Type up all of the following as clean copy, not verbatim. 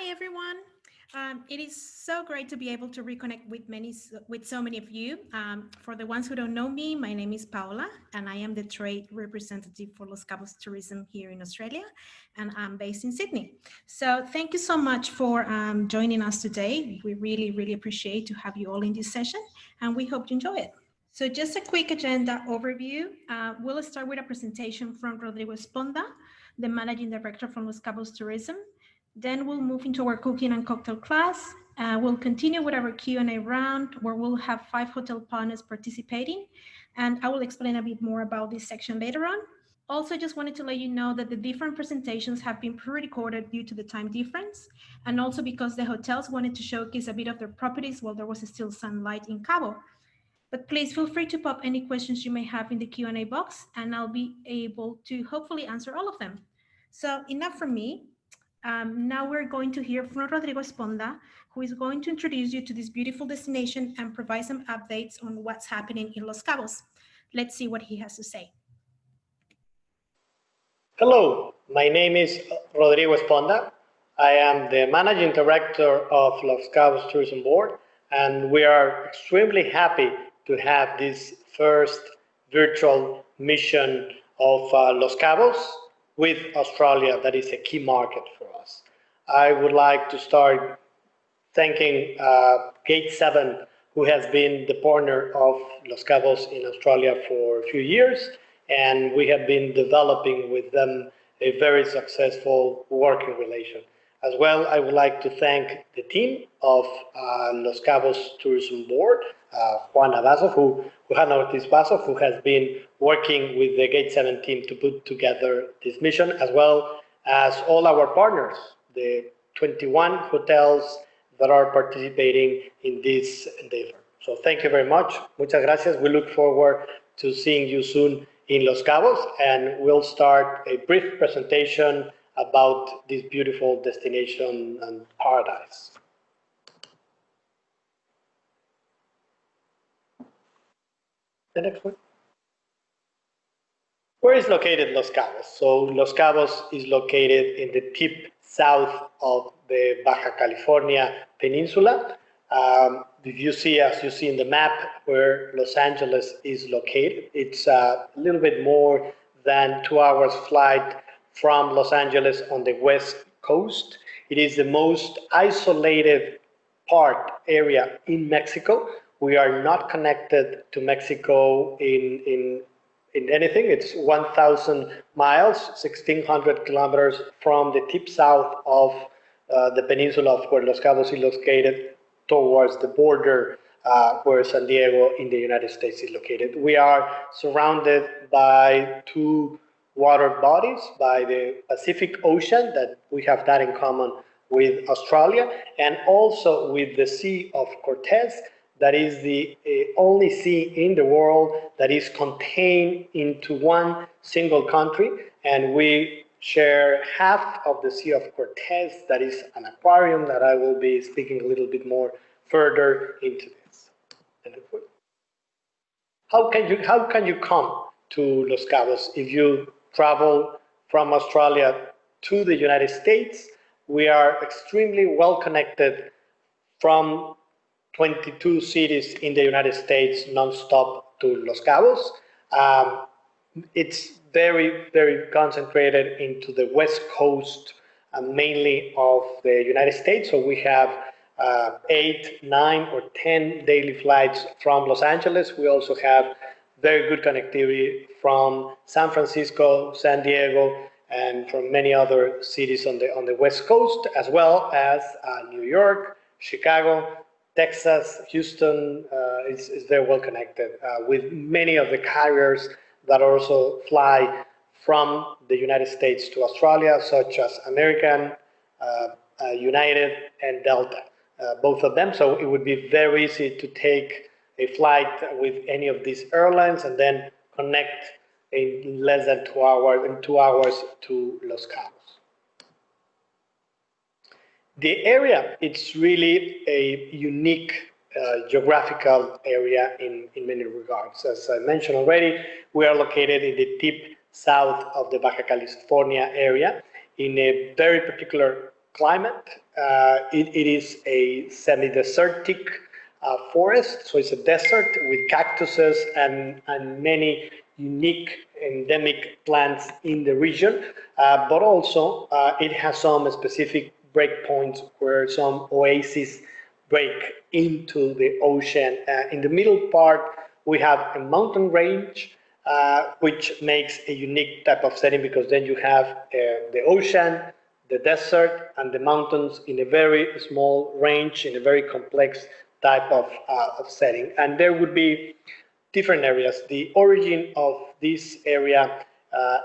everyone. It is so great to be able to reconnect with so many of you. For the ones who don't know me, my name is Paola, and I am the trade representative for Los Cabos Tourism here in Australia, and I'm based in Sydney. So thank you so much for joining us today. We really appreciate to have you all in this session, and we hope you enjoy it. So just a quick agenda overview. We'll start with a presentation from Rodrigo Esponda, the Managing Director from Los Cabos Tourism. Then we'll move into our cooking and cocktail class. We'll continue with our Q&A round where we'll have 5 hotel partners participating. And I will explain a bit more about this section later on. Also, just wanted to let you know that the different presentations have been pre-recorded due to the time difference, and also because the hotels wanted to showcase a bit of their properties while there was still sunlight in Cabo. But please feel free to pop any questions you may have in the Q&A box, and I'll be able to hopefully answer all of them. So enough from me. Now we're going to hear from Rodrigo Esponda, who is going to introduce you to this beautiful destination and provide some updates on what's happening in Los Cabos. Let's see what he has to say. Hello, my name is Rodrigo Esponda. I am the Managing Director of Los Cabos Tourism Board, and we are extremely happy to have this first virtual mission of Los Cabos with Australia. That is a key market for us. I would like to start thanking Gate 7, who has been the partner of Los Cabos in Australia for a few years, and we have been developing with them a very successful working relation. As well, I would like to thank the team of Los Cabos Tourism Board, Juan Abasov, Juan Ortiz Basov, who has been working with the Gate 7 team to put together this mission, as well as all our partners, the 21 hotels that are participating in this endeavor. So thank you very much. Muchas gracias. We look forward to seeing you soon in Los Cabos, and we'll start a brief presentation about this beautiful destination and paradise. The next one. Where is located Los Cabos? So Los Cabos is located in the tip south of the Baja California Peninsula. If you see, as you see in the map, where Los Angeles is located, it's a little bit more than 2 hours flight from Los Angeles on the west coast. It is the most isolated area in Mexico. We are not connected to Mexico in anything. It's 1,000 miles, 1,600 kilometers from the tip south of the peninsula of where Los Cabos is located towards the border where San Diego in the United States is located. We are surrounded by 2 water bodies, by the Pacific Ocean, that we have that in common with Australia, and also with the Sea of Cortez. That is the only sea in the world that is contained into one single country, and we share half of the Sea of Cortez. That is an aquarium that I will be speaking a little bit more further into this. How can you come to Los Cabos if you travel from Australia to the United States? We are extremely well connected from 22 cities in the United States non-stop to Los Cabos. It's very concentrated into the west coast, mainly of the United States. So we have 8, 9, or 10 daily flights from Los Angeles. We also have very good connectivity from San Francisco, San Diego, and from many other cities on the west coast, as well as New York, Chicago, Texas, Houston is very well connected with many of the carriers that also fly from the United States to Australia, such as American, United, and Delta, both of them. So it would be very easy to take a flight with any of these airlines and then connect in less than 2 hours, in 2 hours to Los Cabos. The area, it's really a unique geographical area in many regards. As I mentioned already, we are located in the tip south of the Baja California area in a very particular climate. It is a semi-desertic forest, so it's a desert with cactuses and many unique endemic plants in the region, but also it has some specific breakpoints where some oases break into the ocean. In the middle part, we have a mountain range, which makes a unique type of setting because then you have the ocean, the desert, and the mountains in a very small range, in a very complex type of setting. And there would be different areas. The origin of this area,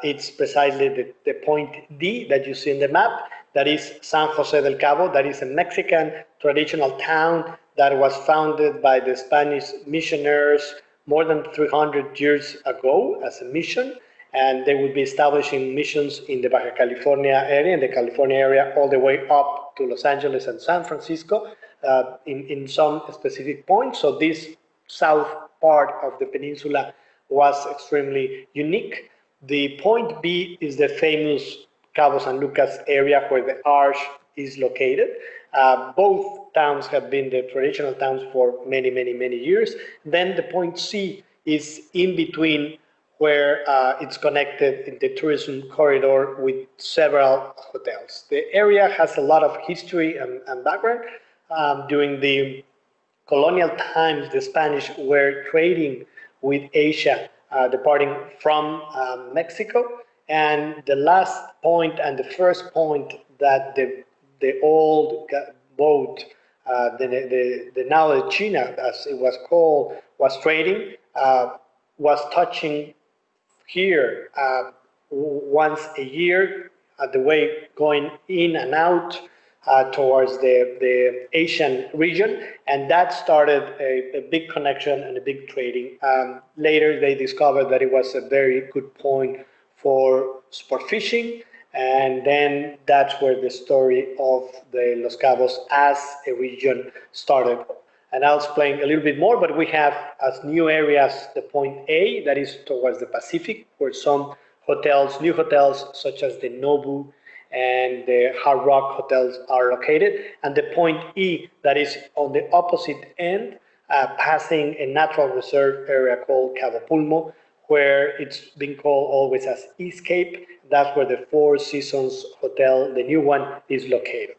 it's precisely the point D that you see in the map. That is San Jose del Cabo. That is a Mexican traditional town that was founded by the Spanish missionaries more than 300 years ago as a mission. And they would be establishing missions in the Baja California area, in the California area, all the way up to Los Angeles and San Francisco in some specific points. So this south part of the peninsula was extremely unique. The point B is the famous Cabo San Lucas area where the arch is located. Both towns have been the traditional towns for many, many, many years. Then the point C is in between where it's connected in the tourism corridor with several hotels. The area has a lot of history and background. During the colonial times, the Spanish were trading with Asia, departing from Mexico. And the last point and the first point that the old boat, the now the China, as it was called, was trading, was touching here once a year at the way going in and out towards the Asian region, and that started a big connection and a big trading. Later, they discovered that it was a very good point for sport fishing, and then that's where the story of the Los Cabos as a region started. And I'll explain a little bit more, but we have as new areas the point A, that is towards the Pacific, where some hotels, new hotels such as the Nobu and the Hard Rock hotels are located, and the point E, that is on the opposite end, passing a natural reserve area called Cabo Pulmo, where it's been called always as East Cape. That's where the Four Seasons Hotel, the new one, is located.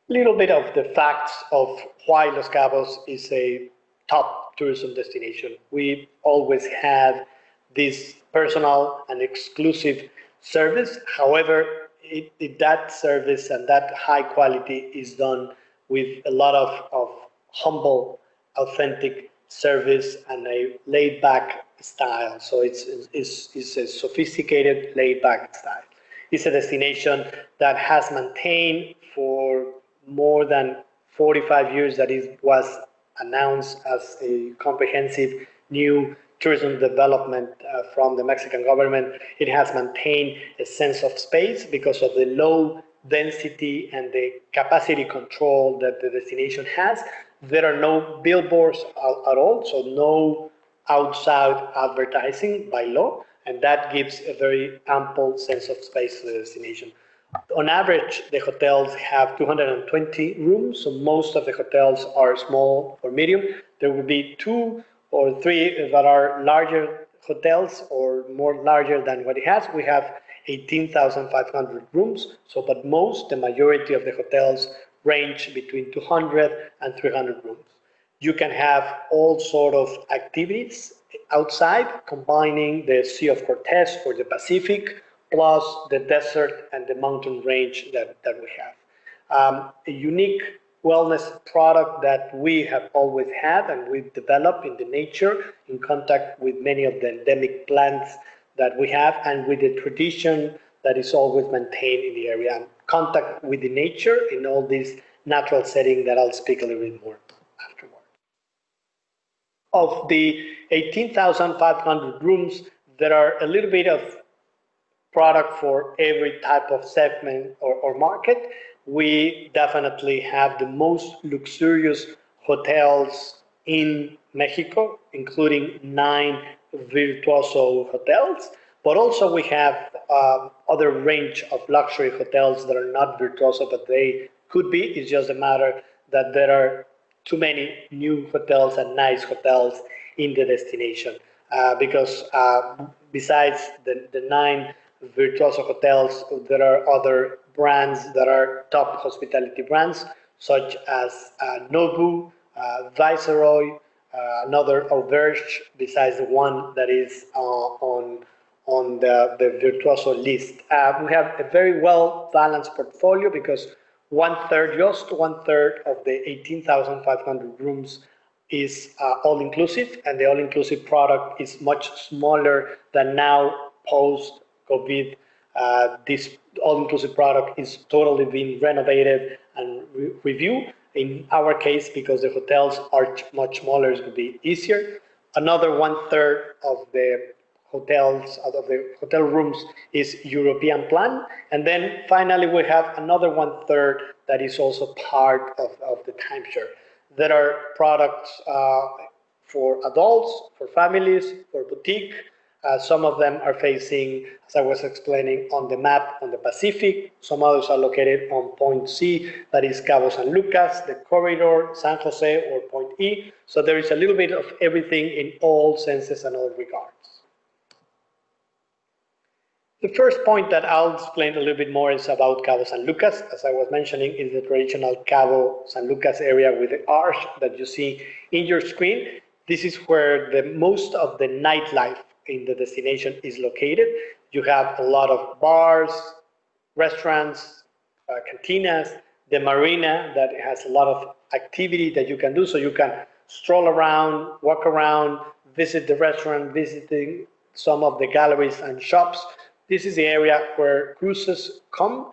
Little bit of the facts of why Los Cabos is a top tourism destination. We always had this personal and exclusive service. However, that service and that high quality is done with a lot of humble, authentic service and a laid-back style. So it's a sophisticated, laid-back style. It's a destination that has maintained for more than 45 years that it was announced as a comprehensive new tourism development from the Mexican government. It has maintained a sense of space because of the low density and the capacity control that the destination has. There are no billboards at all, so no outside advertising by law, and that gives a very ample sense of space to the destination. On average, the hotels have 220 rooms, so most of the hotels are small or medium. There will be 2 or 3 that are larger hotels or more larger than what it has. We have 18,500 rooms, so but the majority of the hotels range between 200 and 300 rooms. You can have all sort of activities outside, combining the Sea of Cortez or the Pacific, plus the desert and the mountain range that we have. A unique wellness product that we have always had and we've developed in the nature, in contact with many of the endemic plants that we have, and with the tradition that is always maintained in the area, and contact with the nature in all this natural setting that I'll speak a little bit more afterward. Of the 18,500 rooms, there are a little bit of product for every type of segment or market. We definitely have the most luxurious hotels in Mexico, including 9 Virtuoso hotels. But also we have other range of luxury hotels that are not virtuoso, but they could be. It's just a matter that there are too many new hotels and nice hotels in the destination. Because besides the 9 virtuoso hotels, there are other brands that are top hospitality brands, such as Nobu, Viceroy, another Auberge, besides the one that is on the virtuoso list. We have a very well balanced portfolio because just one third of the 18,500 rooms is all inclusive, and the all inclusive product is much smaller than now post COVID. This all inclusive product is totally being renovated and reviewed. In our case, because the hotels are much smaller, it would be easier. Another one third of the hotels, out of the hotel rooms, is European plan. And then finally, we have another one third that is also part of the timeshare. There are products for adults, for families, for boutique. Some of them are facing, as I was explaining on the map, on the Pacific. Some others are located on Point C, that is Cabo San Lucas, the corridor, San Jose, or Point E. So there is a little bit of everything in all senses and all regards. The first point that I'll explain a little bit more is about Cabo San Lucas. As I was mentioning, is the traditional Cabo San Lucas area with the arch that you see in your screen. This is where the most of the nightlife in the destination is located. You have a lot of bars, restaurants, cantinas, the marina that has a lot of activity that you can do. So you can stroll around, walk around, visit the restaurant, visiting some of the galleries and shops. This is the area where cruises come.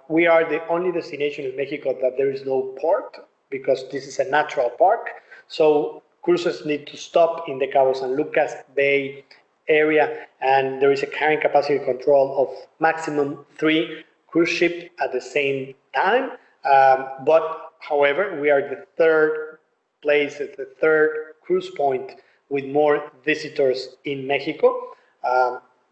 We are the only destination in Mexico that there is no port because this is a natural park. So cruises need to stop in the Cabo San Lucas Bay area, and there is a carrying capacity control of maximum 3 cruise ships at the same time. But however, we are the third place, the third cruise point with more visitors in Mexico.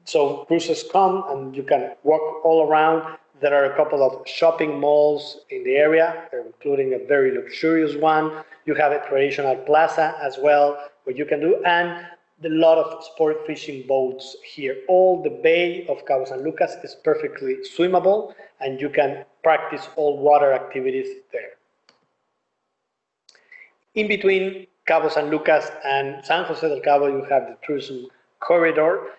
So cruises come and you can walk all around. There are a couple of shopping malls in the area, including a very luxurious one. You have a traditional plaza as well, where you can do, and a lot of sport fishing boats here. All the bay of Cabo San Lucas is perfectly swimmable, and you can practice all water activities there. In between Cabo San Lucas and San Jose del Cabo, you have the tourism corridor.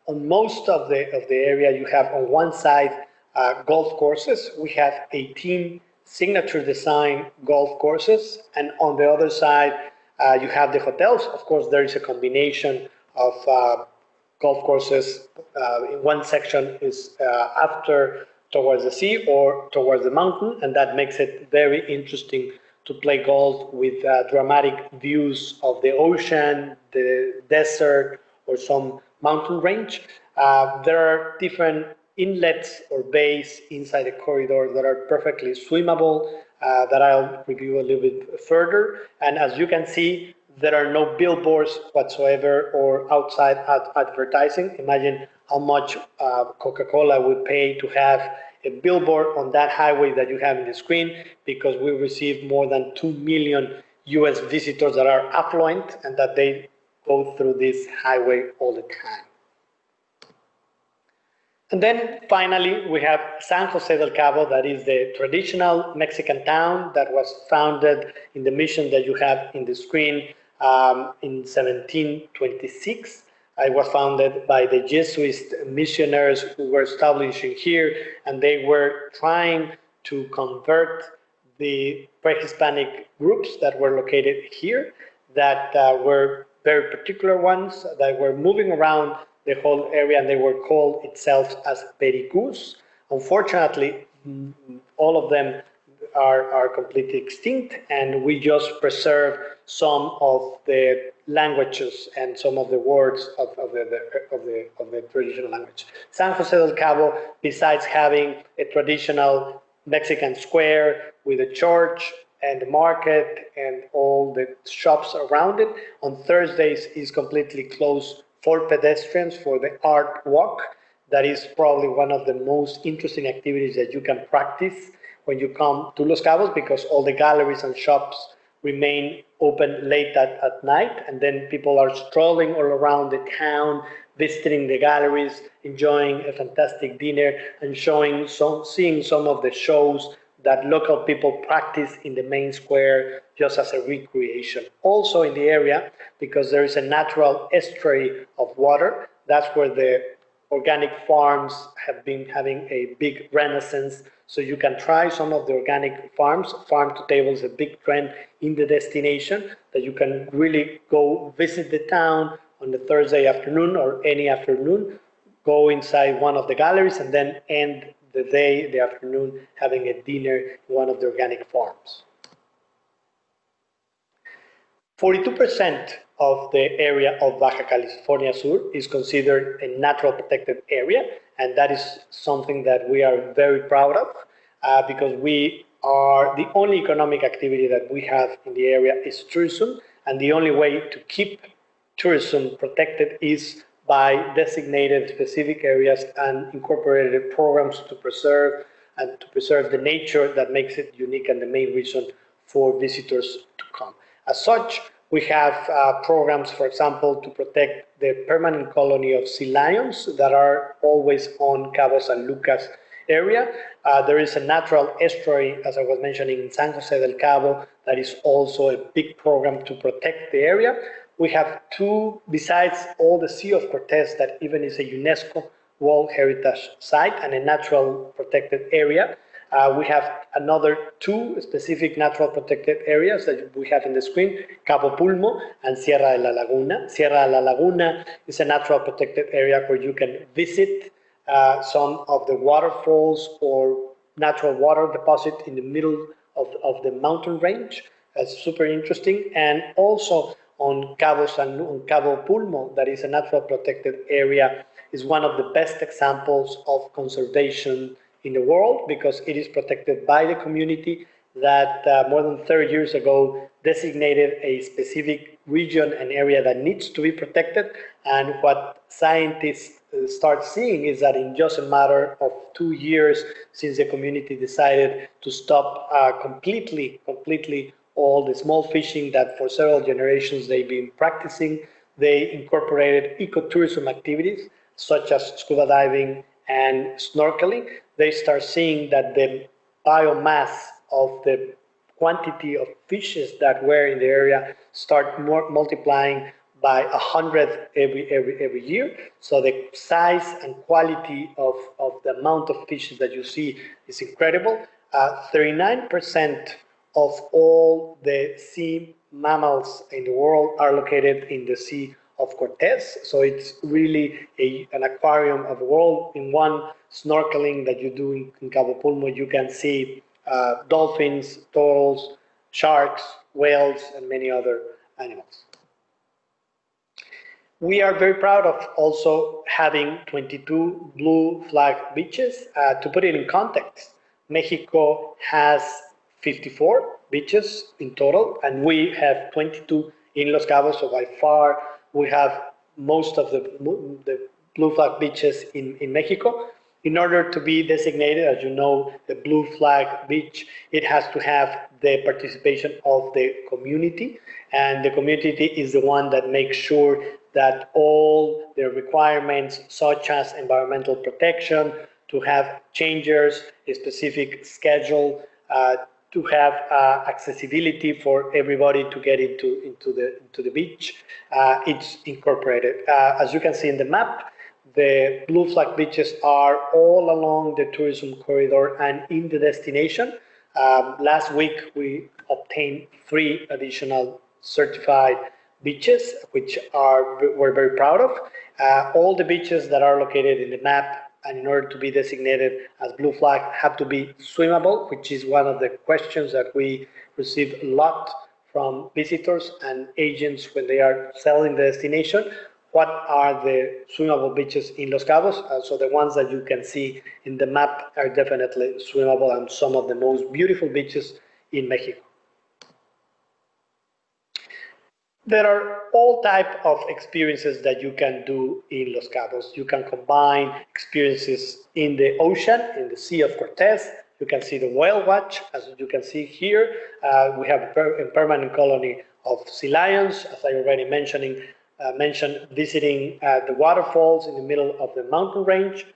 On most of the area, you have on one side golf courses. We have 18 signature design golf courses, and on the other side, you have the hotels. Of course, there is a combination of golf courses. In one section is after towards the sea or towards the mountain, and that makes it very interesting to play golf with dramatic views of the ocean, the desert, or some mountain range. There are different inlets or bays inside the corridor that are perfectly swimmable, that I'll review a little bit further. And as you can see, there are no billboards whatsoever or outside advertising. Imagine how much Coca-Cola would pay to have a billboard on that highway that you have in the screen, because we receive more than 2 million US visitors that are affluent and that they go through this highway all the time. And then finally, we have San Jose del Cabo, that is the traditional Mexican town that was founded in the mission that you have in the screen in 1726. It was founded by the Jesuit missionaries who were establishing here, and they were trying to convert the pre-Hispanic groups that were located here, that were very particular ones, that were moving around the whole area, and they were called itself as Pericus. Unfortunately, all of them are completely extinct, and we just preserve some of the languages and some of the words of the traditional language. San Jose del Cabo, besides having a traditional Mexican square with a church and the market and all the shops around it, on Thursdays is completely closed for pedestrians for the art walk. That is probably one of the most interesting activities that you can practice when you come to Los Cabos, because all the galleries and shops remain open late at night, and then people are strolling all around the town, visiting the galleries, enjoying a fantastic dinner, and seeing some of the shows that local people practice in the main square just as a recreation. Also in the area, because there is a natural estuary of water, that's where the organic farms have been having a big renaissance. So you can try some of the organic farms. Farm to table is a big trend in the destination, that you can really go visit the town on the Thursday afternoon or any afternoon, go inside one of the galleries, and then end the afternoon, having a dinner in one of the organic farms. 42% of the area of Baja California Sur is considered a natural protected area, and that is something that we are very proud of, because we are the only economic activity that we have in the area is tourism, and the only way to keep tourism protected is by designated specific areas and incorporated programs to preserve the nature that makes it unique and the main reason for visitors to come. As such, we have programs, for example, to protect the permanent colony of sea lions that are always on Cabo San Lucas area. There is a natural estuary, as I was mentioning, in San Jose del Cabo, that is also a big program to protect the area. We have two, besides all the Sea of Cortez, that even is a UNESCO World Heritage Site and a natural protected area. We have another two specific natural protected areas that we have in the screen, Cabo Pulmo and Sierra de la Laguna. Sierra de la Laguna is a natural protected area where you can visit some of the waterfalls or natural water deposit in the middle of the mountain range. That's super interesting. And also on Cabo Pulmo, that is a natural protected area, is one of the best examples of conservation in the world, because it is protected by the community that more than 30 years ago designated a specific region and area that needs to be protected. And what scientists start seeing is that in just a matter of 2 years, since the community decided to stop completely all the small fishing that for several generations they've been practicing, they incorporated ecotourism activities such as scuba diving and snorkeling. They start seeing that the biomass of the quantity of fishes that were in the area start multiplying by 100 every year. So the size and quality of the amount of fishes that you see is incredible. 39% of all the sea mammals in the world are located in the Sea of Cortez. So it's really an aquarium of the world. In one snorkeling that you do in Cabo Pulmo, you can see dolphins, turtles, sharks, whales, and many other animals. We are very proud of also having 22 blue flag beaches. To put it in context, Mexico has 54 beaches in total, and we have 22 in Los Cabos, so by far we have most of the blue flag beaches in Mexico. In order to be designated, as you know, the blue flag beach, it has to have the participation of the community, and the community is the one that makes sure that all the requirements, such as environmental protection, to have changers, a specific schedule, to have accessibility for everybody to get into the beach, it's incorporated. As you can see in the map, the blue flag beaches are all along the tourism corridor and in the destination. Last week, we obtained 3 additional certified beaches, which we're very proud of. All the beaches that are located in the map, and in order to be designated as blue flag, have to be swimmable, which is one of the questions that we receive a lot from visitors and agents when they are selling the destination. What are the swimmable beaches in Los Cabos? So the ones that you can see in the map are definitely swimmable and some of the most beautiful beaches in Mexico. There are all type of experiences that you can do in Los Cabos. You can combine experiences in the ocean, in the Sea of Cortez. You can see the whale watch, as you can see here. We have a permanent colony of sea lions, as I already mentioned, visiting the waterfalls in the middle of the mountain range.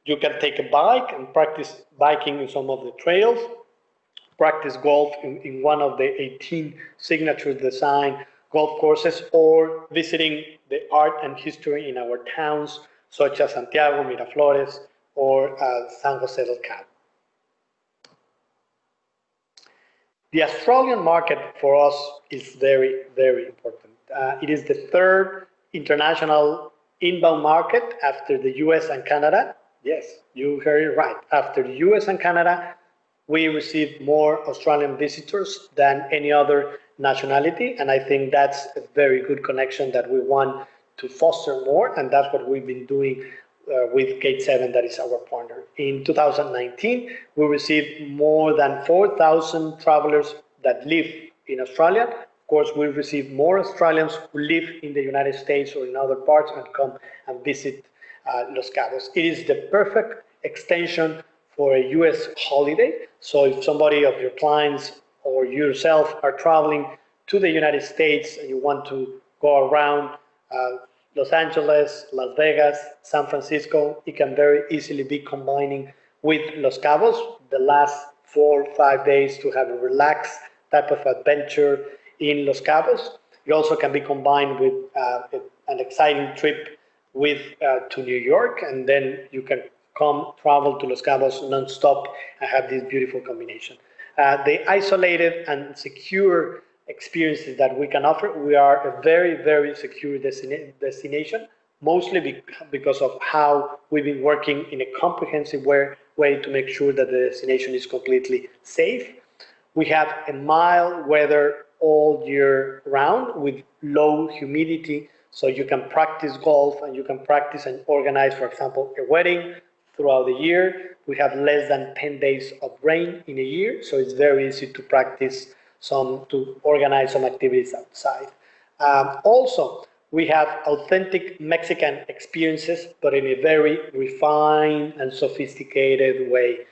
You can take a bike and practice biking in some of the trails, practice golf in one of the 18 signature design golf courses, or visiting the art and history in our towns, such as Santiago, Miraflores, or San Jose del Cabo. The Australian market for us is very, very important. It is the third international inbound market after the US and Canada. Yes, you heard it right. After the US and Canada, we receive more Australian visitors than any other nationality, and I think that's a very good connection that we want to foster more, and that's what we've been doing with Gate 7, that is our partner. In 2019, we received more than 4,000 travelers that live in Australia. Of course, we receive more Australians who live in the United States or in other parts and come and visit Los Cabos. It is the perfect extension for a US holiday. So if somebody of your clients or yourself are traveling to the United States and you want to go around Los Angeles, Las Vegas, San Francisco, it can very easily be combining with Los Cabos the last 4 or 5 days to have a relaxed type of adventure in Los Cabos. It also can be combined with an exciting trip with to New York, and then you can travel to Los Cabos non-stop and have this beautiful combination. The isolated and secure experiences that we can offer, we are a very, very secure destination, mostly because of how we've been working in a comprehensive way to make sure that the destination is completely safe. We have a mild weather all year round with low humidity, so you can practice golf and you can practice and organize, for example, a wedding throughout the year. We have less than 10 days of rain in a year, so it's very easy to practice to organize some activities outside. Also, we have authentic Mexican experiences, but in a very refined and sophisticated way,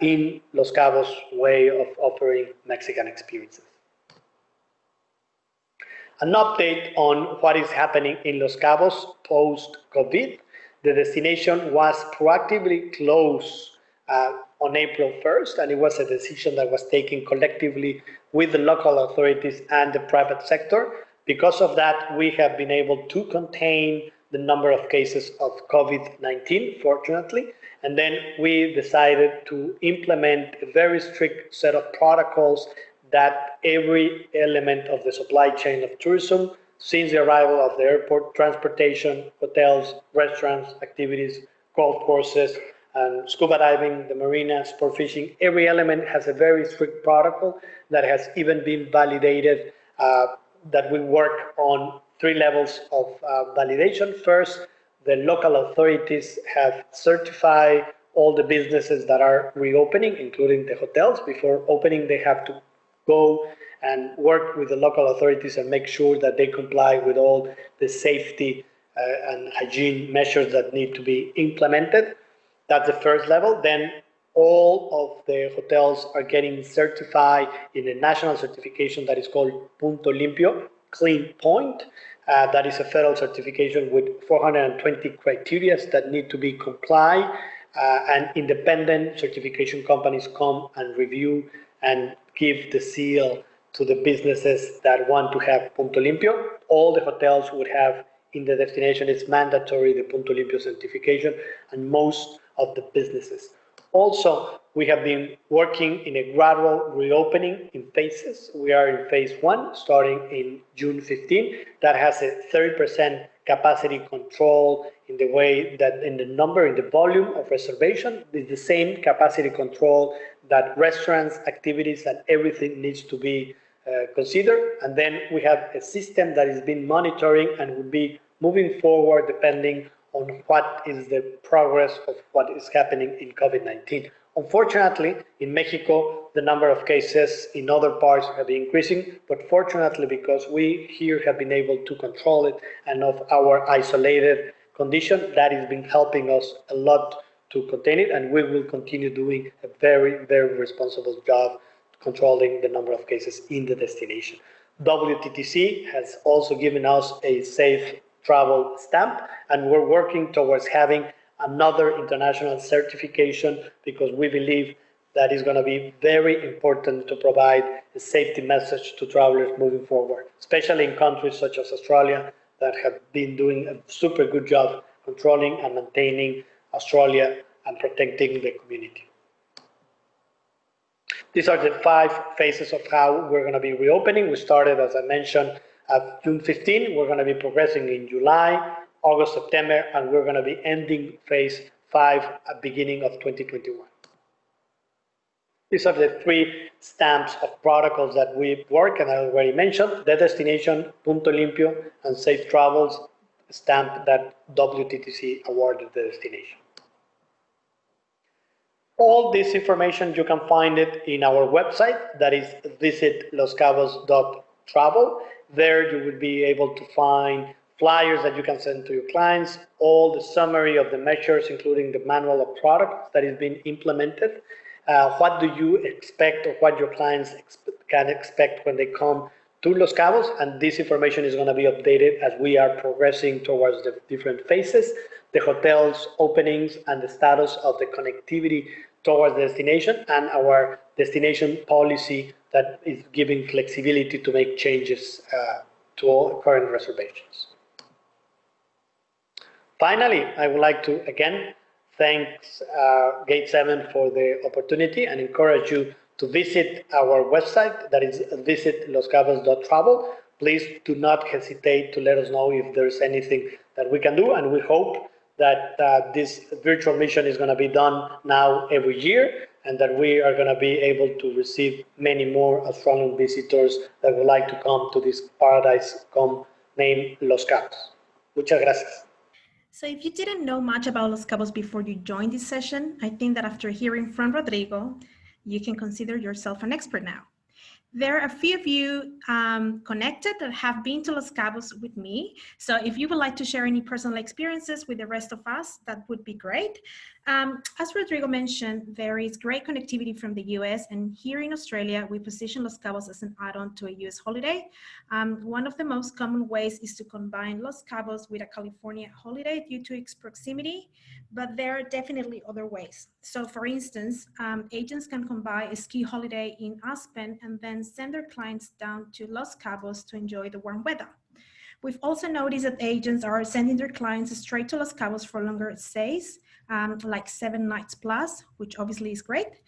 in Los Cabos' way of offering Mexican experiences. An update on what is happening in Los Cabos post-COVID. The destination was proactively closed on April 1st, and it was a decision that was taken collectively with the local authorities and the private sector. Because of that, we have been able to contain the number of cases of COVID-19, fortunately, and then we decided to implement a very strict set of protocols that every element of the supply chain of tourism, since the arrival of the airport, transportation, hotels, restaurants, activities, golf courses, and scuba diving, the marina, sport fishing, every element has a very strict protocol that has even been validated, that we work on 3 levels of validation. First, the local authorities have certified all the businesses that are reopening, including the hotels. Before opening, they have to go and work with the local authorities and make sure that they comply with all the safety and hygiene measures that need to be implemented. That's the first level. Then all of the hotels are getting certified in a national certification that is called Punto Limpio, Clean Point. That is a federal certification with 420 criteria that need to be complied, and independent certification companies come and review and give the seal to the businesses that want to have Punto Limpio. All the hotels would have in the destination, it's mandatory, the Punto Limpio certification, and most of the businesses. Also, we have been working in a gradual reopening in phases. We are in phase 1, starting in June 15. That has a 30% capacity control in the way that in the volume of reservation is the same capacity control that restaurants, activities, and everything needs to be considered. And then we have a system that is been monitoring and will be moving forward depending on what is the progress of what is happening in COVID-19. Unfortunately, in Mexico, the number of cases in other parts have been increasing, but fortunately, because we here have been able to control it and of our isolated condition, that has been helping us a lot to contain it, and we will continue doing a very, very responsible job controlling the number of cases in the destination. WTTC has also given us a safe travel stamp, and we're working towards having another international certification because we believe that is going to be very important to provide a safety message to travelers moving forward, especially in countries such as Australia that have been doing a super good job controlling and maintaining Australia and protecting the community. These are the 5 phases of how we're going to be reopening. We started, as I mentioned, at June 15. We're going to be progressing in July, August, September, and we're going to be ending phase 5 at the beginning of 2021. These are the 3 stamps of protocols that we work, and I already mentioned, the destination, Punto Limpio, and Safe Travels stamp that WTTC awarded the destination. All this information, you can find it in our website, that is visitloscabos.travel. There you will be able to find flyers that you can send to your clients, all the summary of the measures, including the manual of products that is being implemented. What do you expect or what your clients can expect when they come to Los Cabos, and this information is going to be updated as we are progressing towards the different phases, the hotels openings, and the status of the connectivity towards the destination, and our destination policy that is giving flexibility to make changes to all current reservations. Finally, I would like to again thank Gate 7 for the opportunity and encourage you to visit our website, that is visitloscabos.travel. Please do not hesitate to let us know if there's anything that we can do, and we hope that this virtual mission is going to be done now every year, and that we are going to be able to receive many more Australian visitors that would like to come to this paradise named Los Cabos. Muchas gracias. So if you didn't know much about Los Cabos before you joined this session, I think that after hearing from Rodrigo, you can consider yourself an expert now. There are a few of you connected that have been to Los Cabos with me. So if you would like to share any personal experiences with the rest of us, that would be great. As Rodrigo mentioned, there is great connectivity from the US, and here in Australia, we position Los Cabos as an add-on to a US holiday. One of the most common ways is to combine Los Cabos with a California holiday due to its proximity, but there are definitely other ways. So for instance, agents can combine a ski holiday in Aspen and then send their clients down to Los Cabos to enjoy the warm weather. We've also noticed that agents are sending their clients straight to Los Cabos for longer stays, like 7 nights plus, which obviously is great.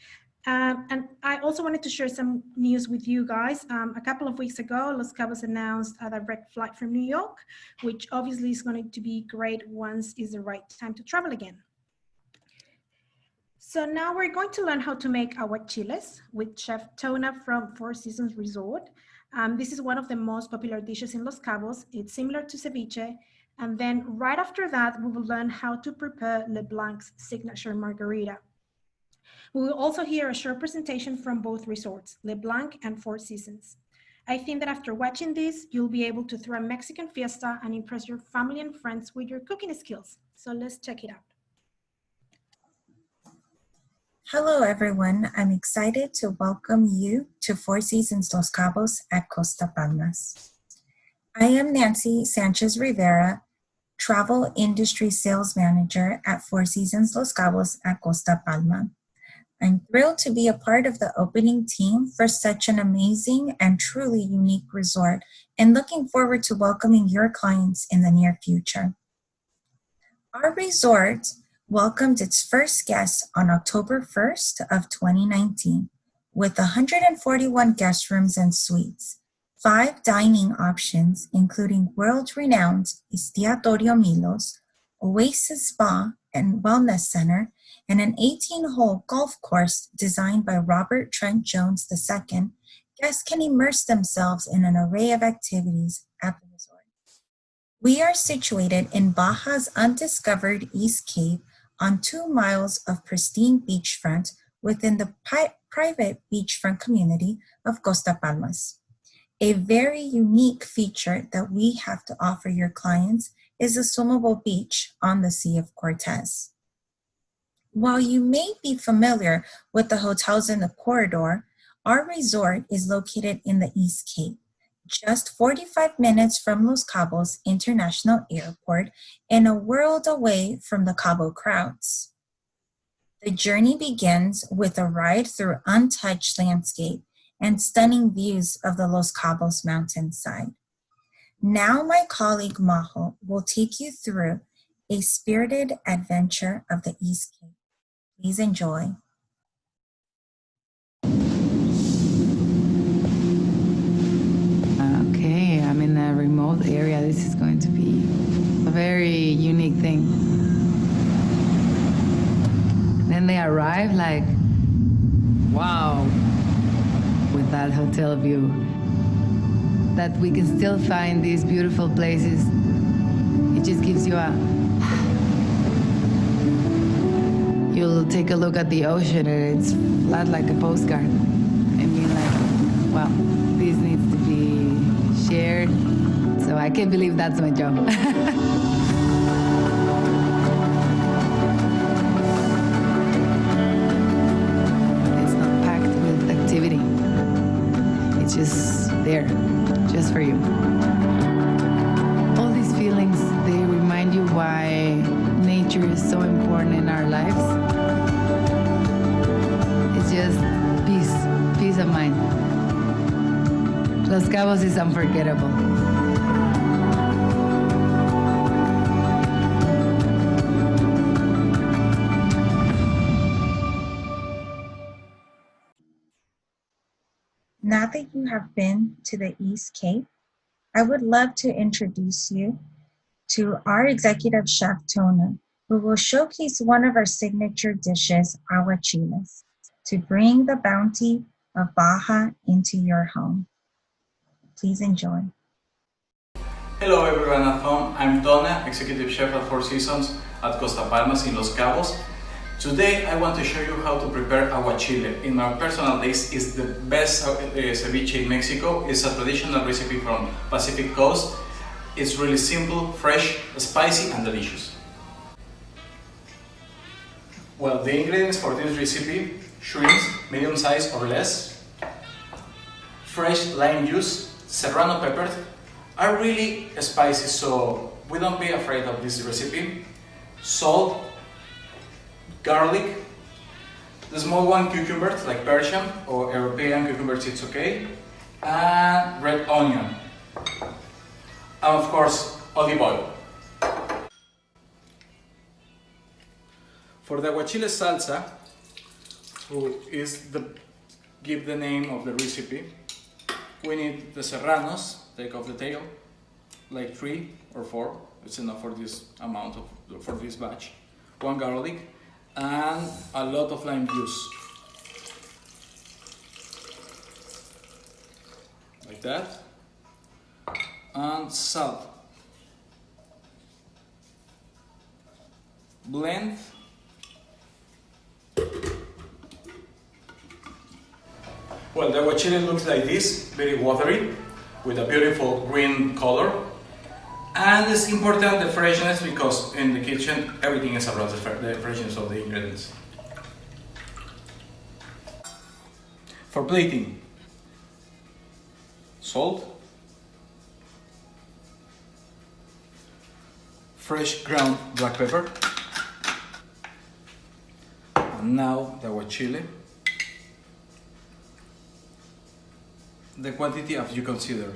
And I also wanted to share some news with you guys. A couple of weeks ago, Los Cabos announced a direct flight from New York, which obviously is going to be great once is the right time to travel again. So now we're going to learn how to make aguachiles with Chef Tona from Four Seasons Resort. This is one of the most popular dishes in Los Cabos. It's similar to ceviche. And then right after that, we will learn how to prepare Le Blanc's signature margarita. We will also hear a short presentation from both resorts, Le Blanc and Four Seasons. I think that after watching this, you'll be able to throw a Mexican fiesta and impress your family and friends with your cooking skills. So let's check it out. Hello, everyone. I'm excited to welcome you to Four Seasons Los Cabos at Costa Palmas. I am Nancy Sanchez Rivera, Travel Industry Sales Manager at Four Seasons Los Cabos at Costa Palma. I'm thrilled to be a part of the opening team for such an amazing and truly unique resort, and looking forward to welcoming your clients in the near future. Our resort welcomed its first guests on October 1st of 2019 with 141 guest rooms and suites, 5 dining options including world-renowned Estiatorio Milos, Oasis Spa and Wellness Center, and an 18-hole golf course designed by Robert Trent Jones II. Guests can immerse themselves in an array of activities at the resort. We are situated in Baja's undiscovered East Cape on 2 miles of pristine beachfront within the private beachfront community of Costa Palmas. A very unique feature that we have to offer your clients is a swimmable beach on the Sea of Cortez. While you may be familiar with the hotels in the corridor, our resort is located in the East Cape, just 45 minutes from Los Cabos International Airport and a world away from the Cabo crowds. The journey begins with a ride through untouched landscape and stunning views of the Los Cabos mountainside. Now my colleague Majo will take you through a spirited adventure of the East Cape. Please enjoy. Okay, I'm in a remote area. This is going to be a very unique thing. Then they arrive like, wow, with that hotel view. That we can still find these beautiful places. It just gives you you'll take a look at the ocean and it's flat like a postcard. And you're like, wow, this needs to be shared. So I can't believe that's my job. It's not packed with activity. It's just there, just for you. All these feelings, they remind you why nature is so important in our lives. It's just peace of mind. Los Cabos is unforgettable. Now that you have been to the East Cape, I would love to introduce you to our executive chef, Tona, who will showcase one of our signature dishes, aguachiles, to bring the bounty of Baja into your home. Please enjoy. Hello everyone at home, I'm Donna, Executive Chef at Four Seasons at Costa Palmas in Los Cabos. Today I want to show you how to prepare aguachile. In my personal taste, it's the best ceviche in Mexico. It's a traditional recipe from Pacific Coast. It's really simple, fresh, spicy and delicious. Well, the ingredients for this recipe: shrimps, medium size or less, fresh lime juice, serrano peppers, are really spicy, so we don't be afraid of this recipe. Salt, garlic, the small one cucumbers like Persian or European cucumbers, it's okay, and red onion, and of course olive oil. For the aguachile salsa, who is give the name of the recipe, we need the serranos. Take off the tail, like 3 or 4. It's enough for this amount for this batch. 1 garlic and a lot of lime juice, like that, and salt. Blend. Well, the aguachile looks like this, very watery, with a beautiful green color. And it's important the freshness, because in the kitchen everything is about the freshness of the ingredients. For plating, salt, fresh ground black pepper, and now the aguachile. The quantity of you consider,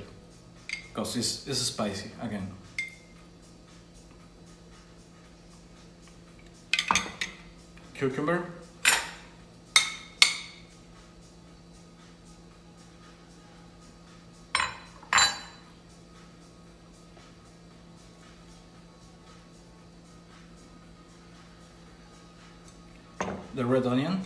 because it's spicy again. Cucumber, the red onion,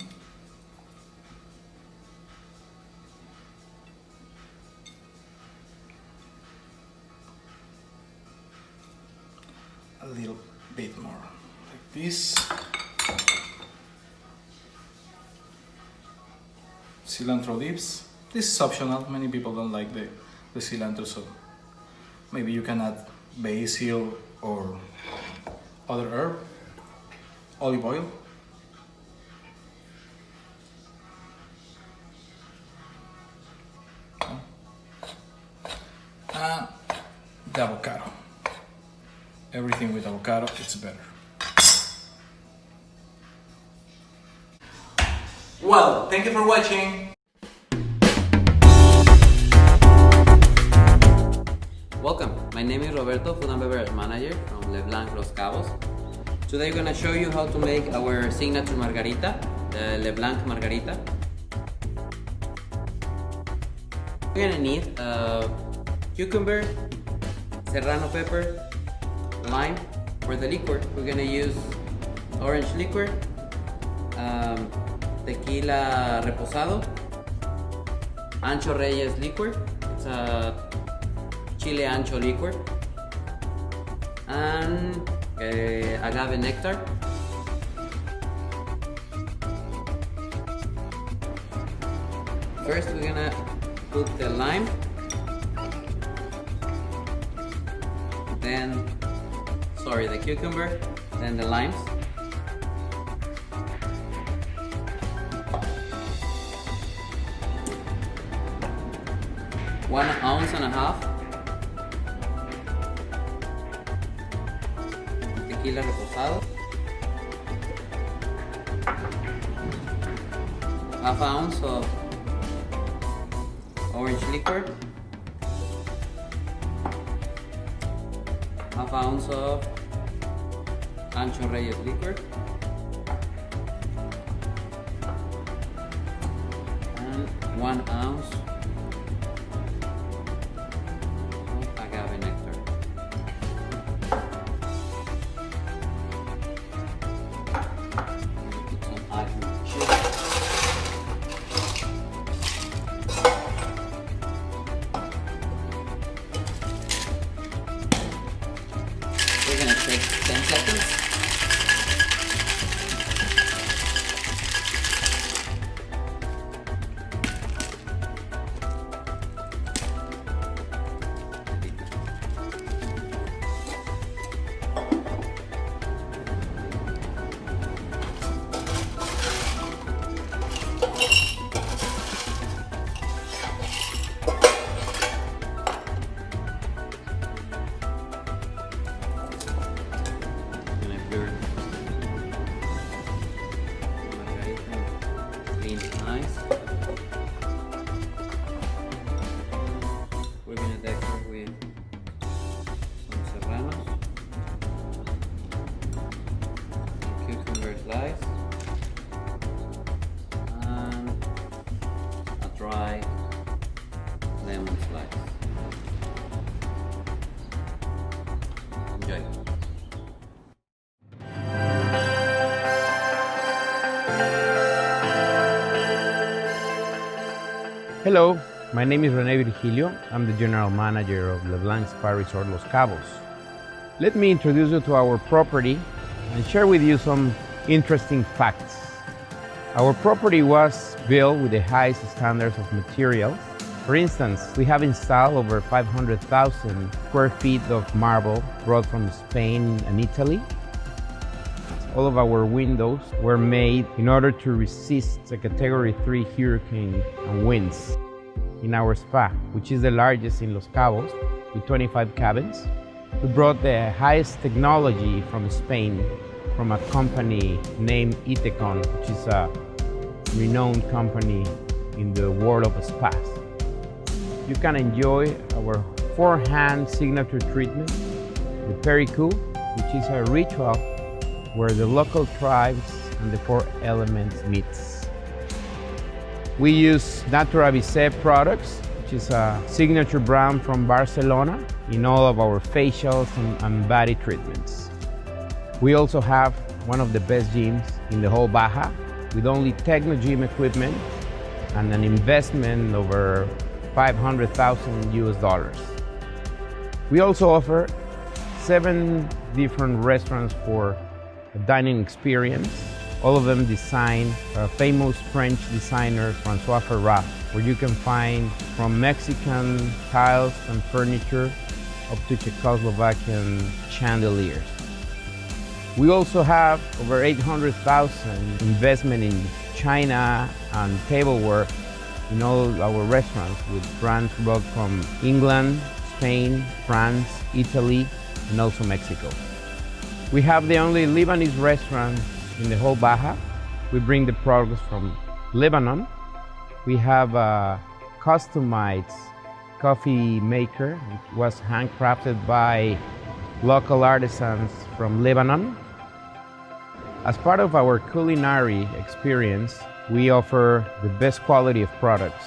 a little bit more, like this. cilantro leaves. This is optional, many people don't like the cilantro, so maybe you can add basil or other herb. Olive oil. And the avocado. Everything with avocado, it's better. Well, thank you for watching. Welcome, my name is Roberto, Food and Beverage Manager from Blanc Los Cabos. Today I'm going to show you how to make our signature margarita, the Blanc Margarita. We're going to need cucumber, serrano pepper, lime. For the liquor, we're going to use orange liquor, tequila reposado, ancho reyes liquor, it's a chile ancho liquor, and agave nectar. First we're gonna put the lime, then the cucumber, then the limes. One ounce and a half tequila reposado, half ounce of orange liquor, half ounce of ancho reyes liquor, and 1 ounce of agave nectar. Put some ice and sugar. We're gonna take 10 seconds. We're going to decorate with some serranos, some cucumber slice, and a dry lemon slice. Enjoy. Hello, my name is Rene Virgilio. I'm the General Manager of Blanc's Paradisus Los Cabos. Let me introduce you to our property and share with you some interesting facts. Our property was built with the highest standards of materials. For instance, we have installed over 500,000 square feet of marble brought from Spain and Italy. All of our windows were made in order to resist the Category 3 hurricane and winds. In our spa, which is the largest in Los Cabos, with 25 cabins, we brought the highest technology from Spain, from a company named Itecon, which is a renowned company in the world of spas. You can enjoy our 4-hand signature treatment, the Pericule, which is a ritual where the local tribes and the 4 elements meets. We use Natura Vise products, which is a signature brand from Barcelona, in all of our facials and body treatments. We also have one of the best gyms in the whole Baja, with only techno gym equipment and an investment over $500,000 US. We also offer 7 different restaurants for a dining experience, all of them designed by famous French designer Francois Ferrat, where you can find from Mexican tiles and furniture up to Czechoslovakian chandeliers. We also have over 800,000 investment in China and tableware in all our restaurants, with brands brought from England, Spain, France, Italy, and also Mexico. We have the only Lebanese restaurant in the whole Baja. We bring the products from Lebanon. We have a customized coffee maker. It was handcrafted by local artisans from Lebanon. As part of our culinary experience, we offer the best quality of products.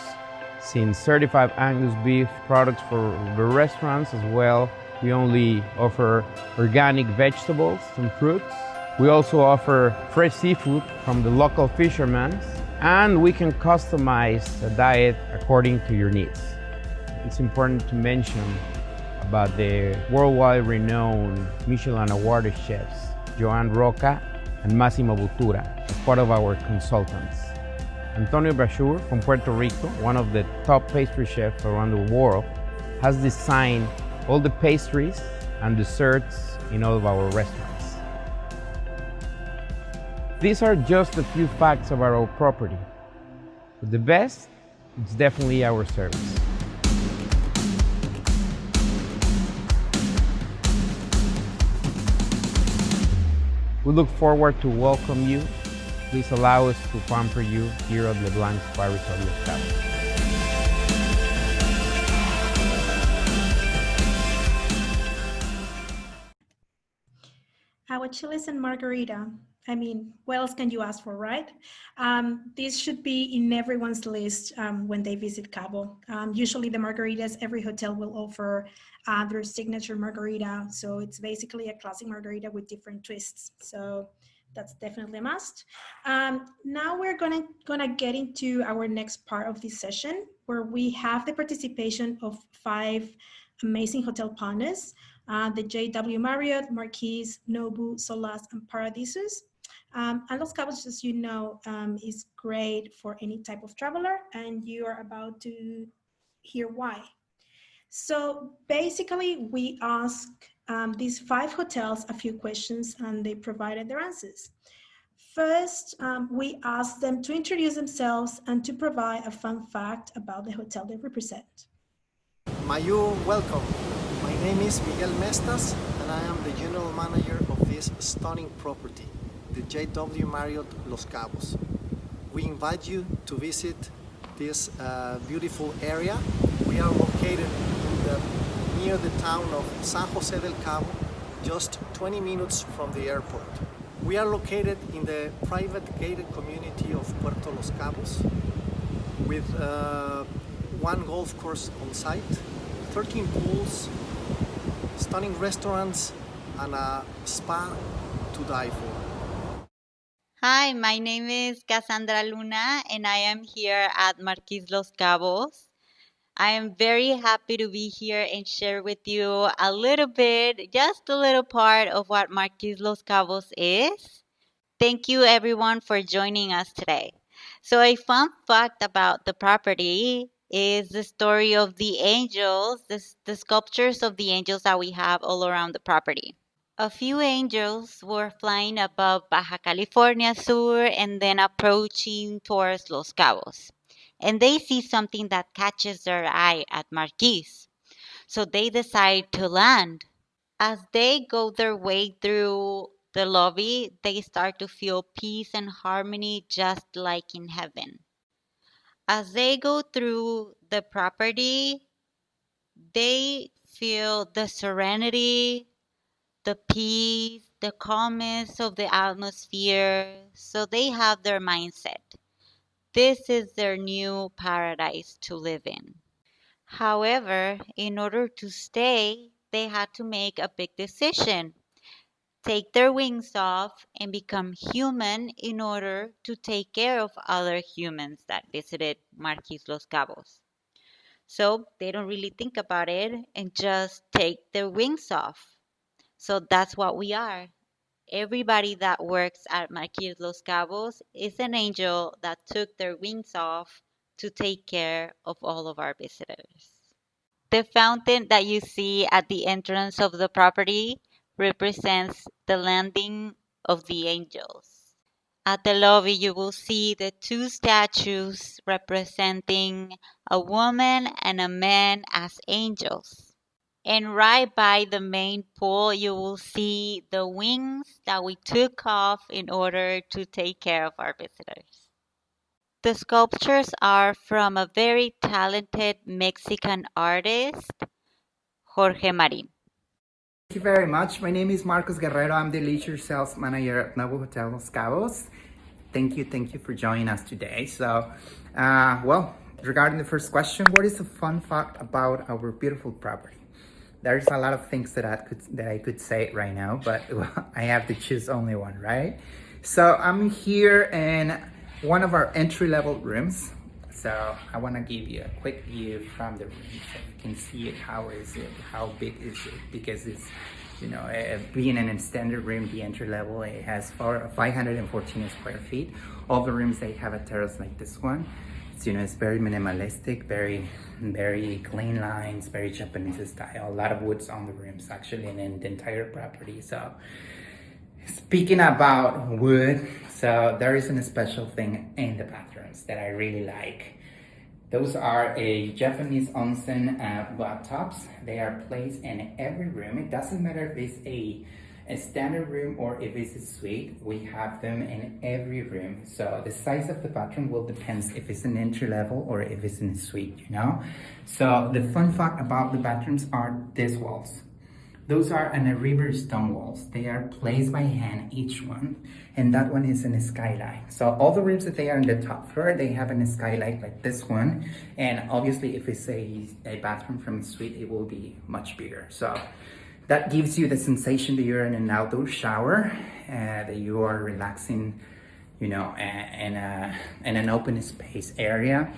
Since certified Angus beef products for the restaurants as well, we only offer organic vegetables and fruits. We also offer fresh seafood from the local fishermen, and we can customize a diet according to your needs. It's important to mention about the worldwide renowned Michelin awarded chefs, Joan Roca and Massimo Bottura, as part of our consultants. Antonio Brashour from Puerto Rico, one of the top pastry chefs around the world, has designed all the pastries and desserts in all of our restaurants. These are just a few facts about our property, but the best is definitely our service. We look forward to welcome you. Please allow us to pamper you here at Blanc's Paradisus Los Cabos. Our chiles and margarita. I mean, what else can you ask for, right? This should be in everyone's list when they visit Cabo. Usually the margaritas, every hotel will offer their signature margarita. So it's basically a classic margarita with different twists. So that's definitely a must. Now we're gonna get into our next part of this session, where we have the participation of 5 amazing hotel partners, the JW Marriott, Marquis, Nobu, Solaz, and Paradisus. And Los Cabos, as you know, is great for any type of traveler, and you are about to hear why. So basically, we asked these 5 hotels a few questions, and they provided their answers. First, we asked them to introduce themselves and to provide a fun fact about the hotel they represent. Mayu, welcome. My name is Miguel Mestas, and I am the general manager of this stunning property, the JW Marriott Los Cabos. We invite you to visit this beautiful area. We are located near the town of San Jose del Cabo, just 20 minutes from the airport. We are located in the private gated community of Puerto Los Cabos, with 1 golf course on site, 13 pools, stunning restaurants, and a spa to die for. Hi, my name is Cassandra Luna, and I am here at Marquis Los Cabos. I am very happy to be here and share with you a little bit, just a little part of what Marquis Los Cabos is. Thank you everyone for joining us today. So a fun fact about the property is the story of the angels, the sculptures of the angels that we have all around the property. A few angels were flying above Baja California Sur and then approaching towards Los Cabos. And they see something that catches their eye at Marquis. So they decide to land. As they go their way through the lobby, they start to feel peace and harmony just like in heaven. As they go through the property, they feel the serenity, the peace, the calmness of the atmosphere. So they have their mindset. This is their new paradise to live in. However, in order to stay, they had to make a big decision. Take their wings off and become human in order to take care of other humans that visited Marquis Los Cabos. So they don't really think about it and just take their wings off. So that's what we are. Everybody that works at Marquis Los Cabos is an angel that took their wings off to take care of all of our visitors. The fountain that you see at the entrance of the property represents the landing of the angels. At the lobby, you will see the two statues representing a woman and a man as angels. And right by the main pool, you will see the wings that we took off in order to take care of our visitors. The sculptures are from a very talented Mexican artist, Jorge Marin. Thank you very much. My name is Marcos Guerrero. I'm the leisure sales manager at Nobu Hotel Los Cabos. Thank you for joining us today. So, regarding the first question, what is the fun fact about our beautiful property? There's a lot of things that I could say right now, but I have to choose only one, right? So I'm here in one of our entry-level rooms. So I want to give you a quick view from the room so you can see it. How is it? How big is it? Because it's, being in a standard room, the entry level, it has 514 square feet. All the rooms, they have a terrace like this one. It's very minimalistic, very clean lines, very Japanese style. A lot of woods on the rooms actually, and in the entire property. So speaking about wood, so there is a special thing in the bathrooms that I really like. Those are a Japanese onsen bathtubs. They are placed in every room. It doesn't matter if it's a standard room or if it's a suite. We have them in every room. So the size of the bathroom will depend if it's an entry level or if it's in a suite, So the fun fact about the bathrooms are these walls. Those are river stone walls. They are placed by hand, each one, and that one is in a skylight. So all the rooms that they are in the top floor, they have a skylight like this one. And obviously, if it's a bathroom from a suite, it will be much bigger. So that gives you the sensation that you're in an outdoor shower, that you are relaxing, in an open space area,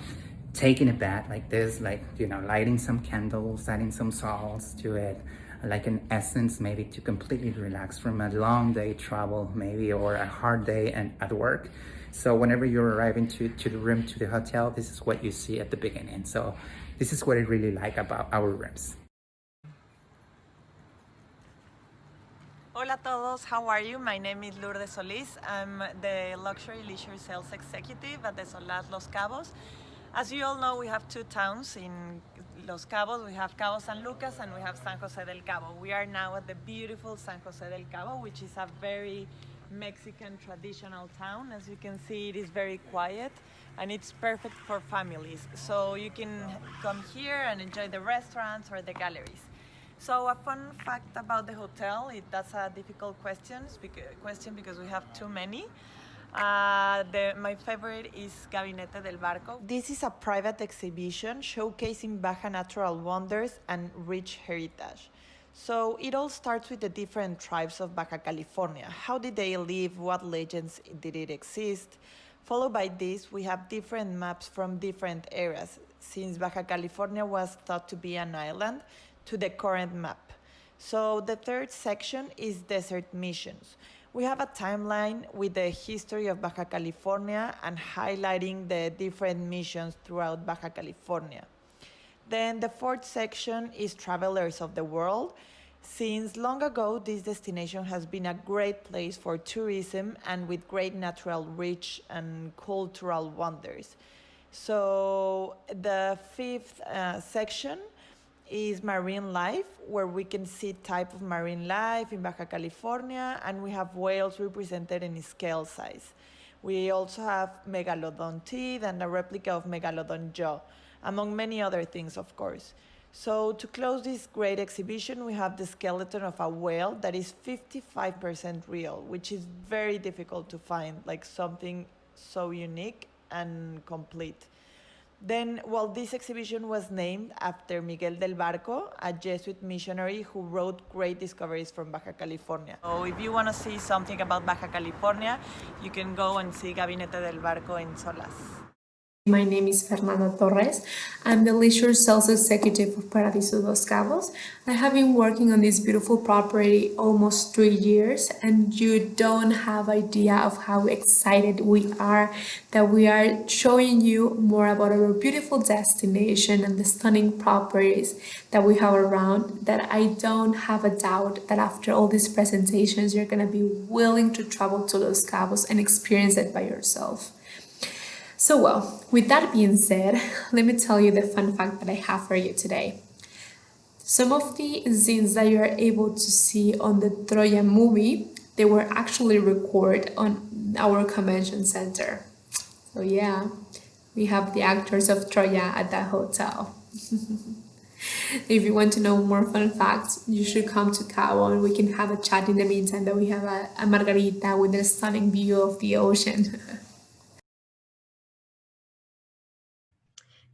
taking a bath like this, lighting some candles, adding some salts to it, like an essence, maybe to completely relax from a long day travel, maybe, or a hard day at work. So whenever you're arriving to the room, to the hotel, this is what you see at the beginning. So this is what I really like about our rooms. Hola a todos, how are you? My name is Lourdes Solís. I'm the Luxury Leisure Sales Executive at the Solaz Los Cabos. As you all know, we have two towns in Los Cabos. We have Cabo San Lucas and we have San Jose del Cabo. We are now at the beautiful San Jose del Cabo, which is a very Mexican traditional town. As you can see, it is very quiet and it's perfect for families. So you can come here and enjoy the restaurants or the galleries. So a fun fact about the hotel, that's a difficult question because we have too many. My favorite is Gabinete del Barco. This is a private exhibition showcasing Baja natural wonders and rich heritage. So it all starts with the different tribes of Baja California. How did they live? What legends did it exist? Followed by this, we have different maps from different eras, since Baja California was thought to be an island, to the current map. So the third section is desert missions. We have a timeline with the history of Baja California and highlighting the different missions throughout Baja California. Then the fourth section is travelers of the world. Since long ago, this destination has been a great place for tourism and with great natural rich and cultural wonders. So the fifth section is marine life, where we can see type of marine life in Baja California, and we have whales represented in scale size. We also have megalodon teeth and a replica of megalodon jaw, among many other things, of course. So to close this great exhibition, we have the skeleton of a whale that is 55% real, which is very difficult to find, like something so unique and complete. Then, this exhibition was named after Miguel del Barco, a Jesuit missionary who wrote great discoveries from Baja California. So if you want to see something about Baja California, you can go and see Gabinete del Barco in Solaz. My name is Fernanda Torres. I'm the leisure sales executive of Paradisus Los Cabos. I have been working on this beautiful property almost 3 years, and you don't have idea of how excited we are that we are showing you more about our beautiful destination and the stunning properties that we have around, that I don't have a doubt that after all these presentations, you're going to be willing to travel to Los Cabos and experience it by yourself. So well, with that being said, let me tell you the fun fact that I have for you today. Some of the scenes that you are able to see on the Troya movie, they were actually recorded on our convention center. So yeah, we have the actors of Troya at that hotel. If you want to know more fun facts, you should come to Cabo and we can have a chat in the meantime that we have a Margarita with a stunning view of the ocean.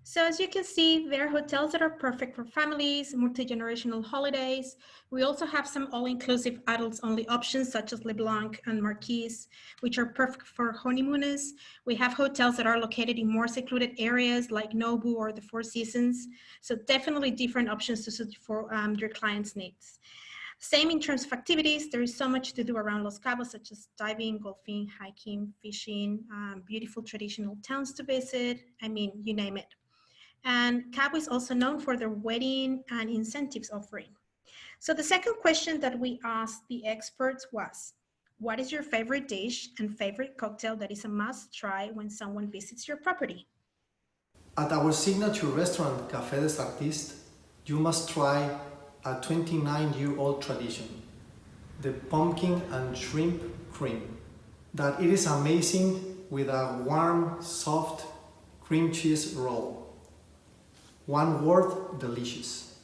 So as you can see, there are hotels that are perfect for families, multi-generational holidays. We also have some all-inclusive adults-only options such as Le Blanc and Marquis, which are perfect for honeymooners. We have hotels that are located in more secluded areas like Nobu or the Four Seasons. So definitely different options to suit for your clients' needs. Same in terms of activities, there is so much to do around Los Cabos, such as diving, golfing, hiking, fishing, beautiful traditional towns to visit. I mean, you name it. And Cabo is also known for their wedding and incentives offering. So the second question that we asked the experts was, what is your favorite dish and favorite cocktail that is a must try when someone visits your property? At our signature restaurant, Café des Artistes, you must try a 29-year-old tradition, the pumpkin and shrimp cream. That it is amazing with a warm, soft cream cheese roll. One word, delicious.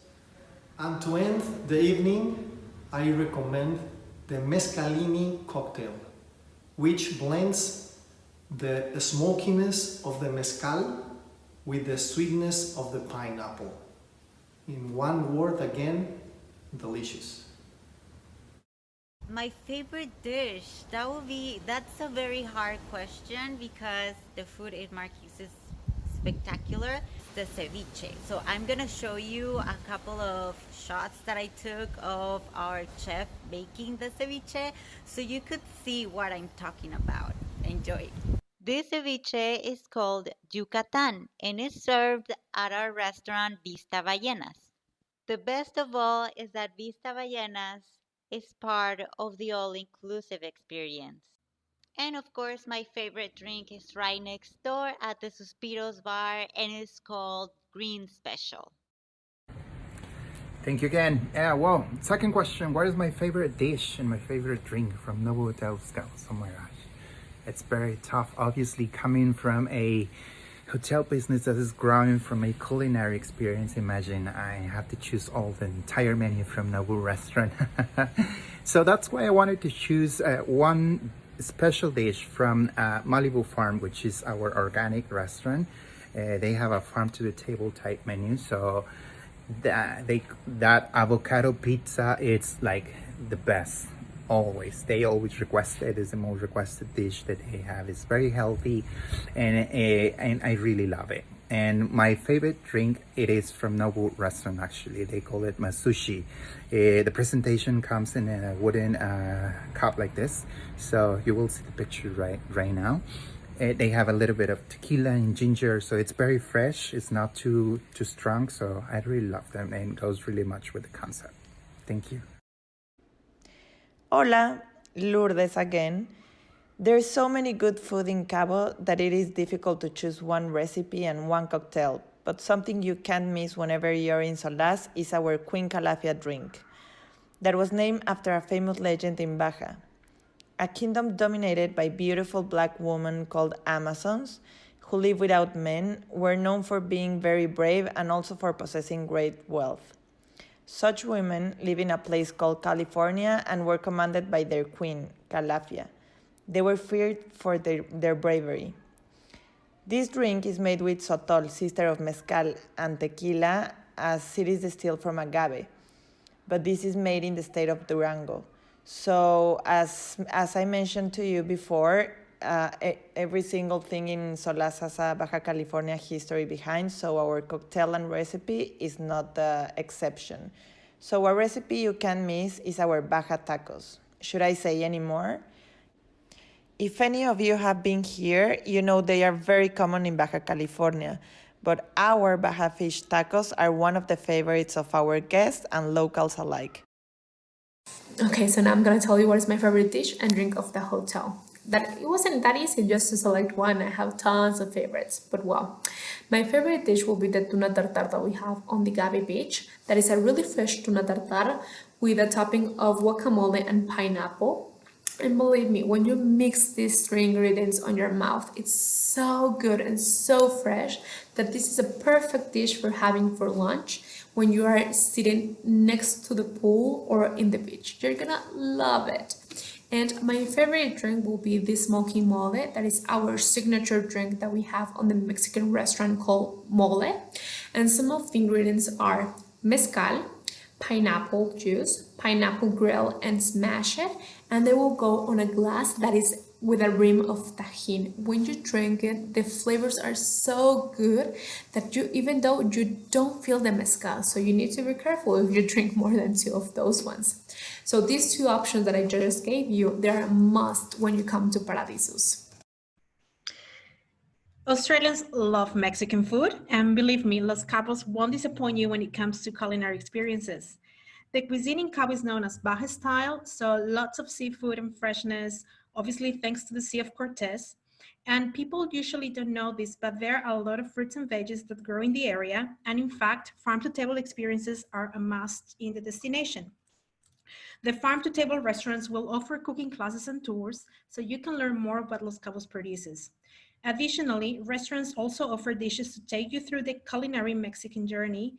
And to end the evening, I recommend the Mescalini cocktail, which blends the smokiness of the mezcal with the sweetness of the pineapple. In one word again, delicious. My favorite dish, that's a very hard question because the food in Marquis is spectacular. The ceviche. So I'm gonna show you a couple of shots that I took of our chef making the ceviche so you could see what I'm talking about. Enjoy. This ceviche is called Yucatan and is served at our restaurant Vista Ballenas. The best of all is that Vista Ballenas is part of the all-inclusive experience. And of course, my favorite drink is right next door at the Suspiros bar and it's called Green Special. Thank you again. Yeah, well, second question, what is my favorite dish and my favorite drink from Nobu Hotel Los Cabos? Oh my gosh, it's very tough. Obviously, coming from a hotel business that is growing from a culinary experience, imagine I have to choose all the entire menu from Nobu restaurant. So that's why I wanted to choose one special dish from Malibu Farm, which is our organic restaurant. They have a farm to the table type menu, so that avocado pizza, it's like the best. Always, they always request it. It's the most requested dish that they have. It's very healthy, and I really love it. And my favorite drink, it is from Nobu restaurant actually. They call it masushi. The presentation comes in a wooden cup like this, so you will see the picture right now. They have a little bit of tequila and ginger, so it's very fresh. It's not too strong, so I really love them, and it goes really much with the concept. Thank you. Hola, Lourdes again. There's so many good food in Cabo that it is difficult to choose one recipe and one cocktail, but something you can't miss whenever you're in Solaz is our Queen Calafia drink, that was named after a famous legend in Baja. A kingdom dominated by beautiful black women called Amazons, who live without men, were known for being very brave and also for possessing great wealth. Such women live in a place called California and were commanded by their queen, Calafia. They were feared for their bravery. This drink is made with sotol, sister of mezcal, and tequila, as it is distilled from agave. But this is made in the state of Durango. So as I mentioned to you before, every single thing in Solaz has a Baja California history behind, so our cocktail and recipe is not the exception. So a recipe you can't miss is our Baja tacos. Should I say any more? If any of you have been here, you know they are very common in Baja California, but our Baja fish tacos are one of the favorites of our guests and locals alike. Okay, so now I'm gonna tell you what is my favorite dish and drink of the hotel. That it wasn't that easy just to select one. I have tons of favorites, but well, my favorite dish will be the tuna tartar that we have on the Gabi Beach. That is a really fresh tuna tartar with a topping of guacamole and pineapple. And believe me, when you mix these three ingredients on your mouth, it's so good and so fresh that this is a perfect dish for having for lunch when you are sitting next to the pool or in the beach. You're gonna love it. And my favorite drink will be the smoky mole. That is our signature drink that we have on the Mexican restaurant called Mole. And some of the ingredients are mezcal, pineapple juice, pineapple grill and smash it, and they will go on a glass that is with a rim of tajin. When you drink it, the flavors are so good that you, even though you don't feel the mezcal, so you need to be careful if you drink more than two of those ones. So these two options that I just gave you, they're a must when you come to Paradisus. Australians love Mexican food, and believe me, Los Cabos won't disappoint you when it comes to culinary experiences. The cuisine in Cabo is known as Baja style, so lots of seafood and freshness, obviously thanks to the Sea of Cortez. And people usually don't know this, but there are a lot of fruits and veggies that grow in the area, and in fact, farm-to-table experiences are a must in the destination. The farm-to-table restaurants will offer cooking classes and tours, so you can learn more about Los Cabos produces. Additionally, restaurants also offer dishes to take you through the culinary Mexican journey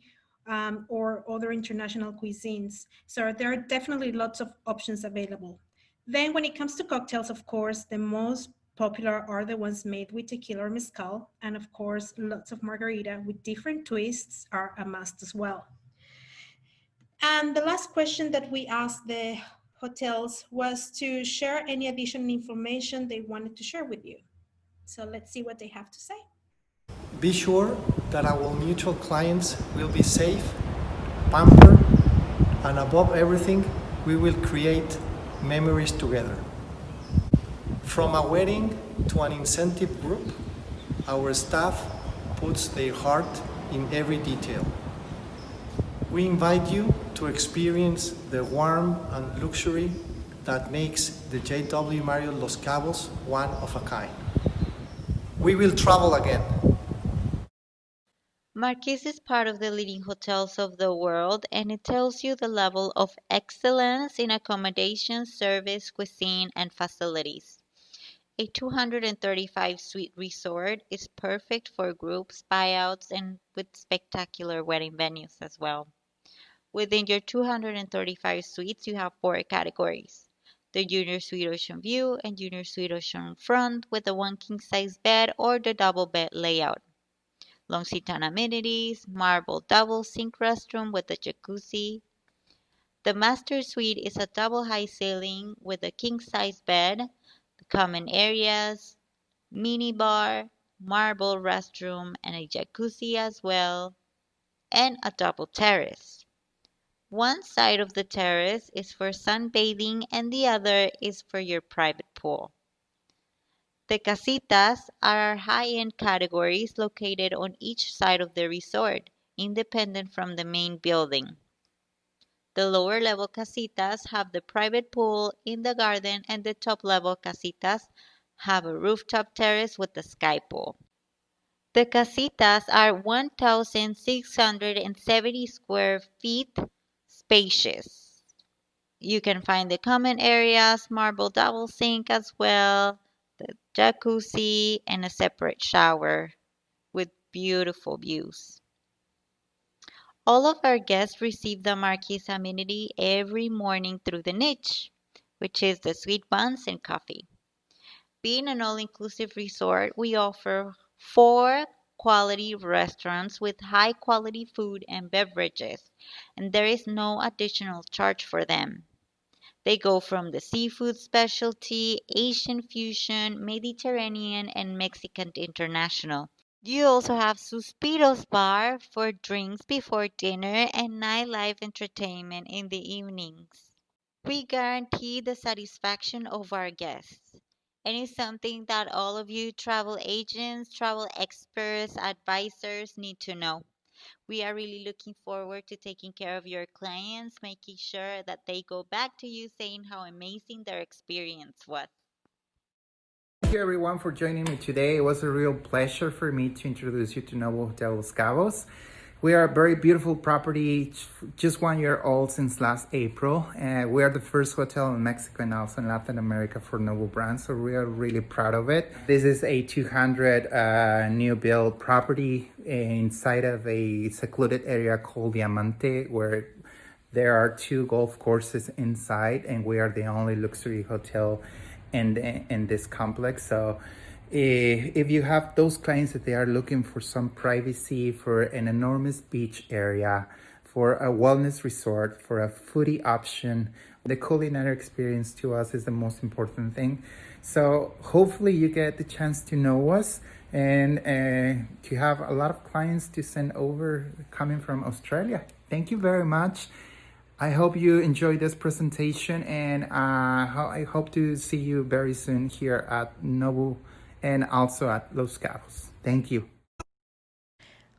or other international cuisines. So there are definitely lots of options available. Then when it comes to cocktails, of course, the most popular are the ones made with tequila or mezcal. And of course, lots of margarita with different twists are a must as well. And the last question that we asked the hotels was to share any additional information they wanted to share with you. So let's see what they have to say. Be sure that our mutual clients will be safe, pampered, and above everything, we will create memories together. From a wedding to an incentive group, our staff puts their heart in every detail. We invite you to experience the warmth and luxury that makes the JW Marriott Los Cabos one of a kind. We will travel again. Marquis is part of the leading hotels of the world, and it tells you the level of excellence in accommodation, service, cuisine, and facilities. A 235-suite resort is perfect for groups, buyouts, and with spectacular wedding venues as well. Within your 235 suites, you have four categories: the Junior Suite Ocean View and Junior Suite Ocean Front with the one king-size bed or the double bed layout. Long sit-down amenities, marble double sink restroom with a jacuzzi. The Master Suite is a double high ceiling with a king-size bed, the common areas, mini bar, marble restroom, and a jacuzzi as well, and a double terrace. One side of the terrace is for sunbathing and the other is for your private pool. The casitas are high-end categories located on each side of the resort, independent from the main building. The lower-level casitas have the private pool in the garden, and the top-level casitas have a rooftop terrace with a sky pool. The casitas are 1,670 square feet spacious. You can find the common areas, marble double sink as well, the jacuzzi, and a separate shower with beautiful views. All of our guests receive the Marquis amenity every morning through the niche, which is the sweet buns and coffee. Being an all-inclusive resort, we offer 4 quality restaurants with high-quality food and beverages, and there is no additional charge for them. They go from the seafood specialty, Asian fusion, Mediterranean, and Mexican international. You also have Suspiros Bar for drinks before dinner and nightlife entertainment in the evenings. We guarantee the satisfaction of our guests. And it's something that all of you travel agents, travel experts, advisors need to know. We are really looking forward to taking care of your clients, making sure that they go back to you saying how amazing their experience was. Thank you everyone for joining me today. It was a real pleasure for me to introduce you to Nobu Hotel Los Cabos. We are a very beautiful property, just 1 year old since last April. We are the first hotel in Mexico and also in Latin America for Nobu brand, so we are really proud of it. This is a 200 new build property inside of a secluded area called Diamante, where there are 2 golf courses inside, and we are the only luxury hotel in this complex. So if you have those clients that they are looking for some privacy, for an enormous beach area, for a wellness resort, for a foodie option, the culinary experience to us is the most important thing. So hopefully you get the chance to know us and to have a lot of clients to send over coming from Australia. Thank you very much. I hope you enjoyed this presentation, and I hope to see you very soon here at Nobu and also at Los Cabos. Thank you.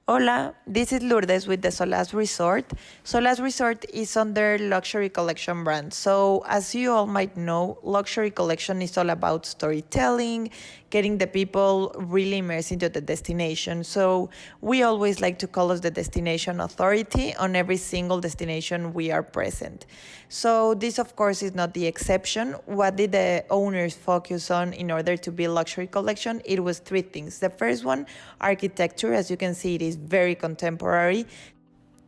Hola, this is Lourdes with the Solaz Resort. Solaz Resort is under Luxury Collection brand. So as you all might know, Luxury Collection is all about storytelling, getting the people really immersed into the destination. So we always like to call us the destination authority on every single destination we are present. So this, of course, is not the exception. What did the owners focus on in order to build Luxury Collection? It was 3 things. The first one, architecture. As you can see, it is very contemporary.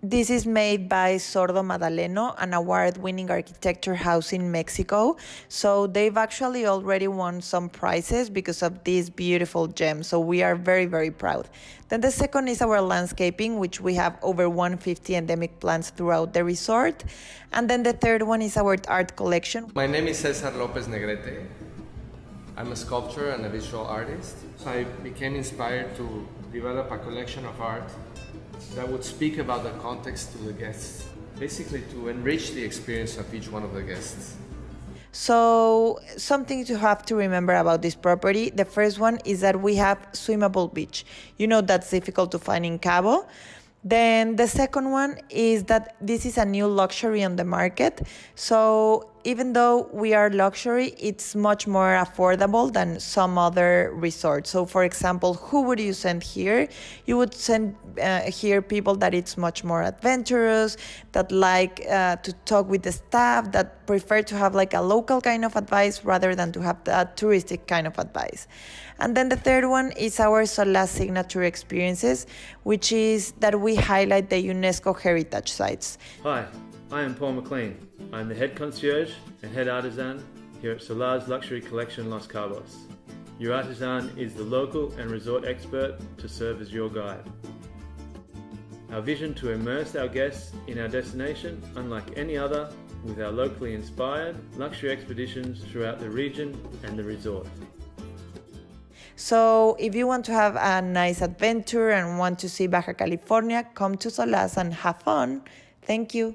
This is made by Sordo Madaleno, an award-winning architecture house in Mexico. So they've actually already won some prizes because of this beautiful gem. So we are very, very proud. Then the second is our landscaping, which we have over 150 endemic plants throughout the resort. And then the third one is our art collection. My name is Cesar Lopez Negrete. I'm a sculptor and a visual artist. I became inspired to develop a collection of art that would speak about the context to the guests, basically to enrich the experience of each one of the guests. So something to have to remember about this property, the first one is that we have swimmable beach. You know that's difficult to find in Cabo. Then the second one is that this is a new luxury on the market. So even though we are luxury, it's much more affordable than some other resorts. So for example, who would you send here? You would send here people that it's much more adventurous, that like to talk with the staff, that prefer to have like a local kind of advice rather than to have a touristic kind of advice. And then the third one is our Solaz signature experiences, which is that we highlight the UNESCO heritage sites. Hi, I am Paul McLean. I'm the head concierge and head artisan here at Solaz Luxury Collection Los Cabos. Your artisan is the local and resort expert to serve as your guide. Our vision to immerse our guests in our destination, unlike any other, with our locally inspired luxury expeditions throughout the region and the resort. So if you want to have a nice adventure and want to see Baja California, come to Solaz and have fun. Thank you.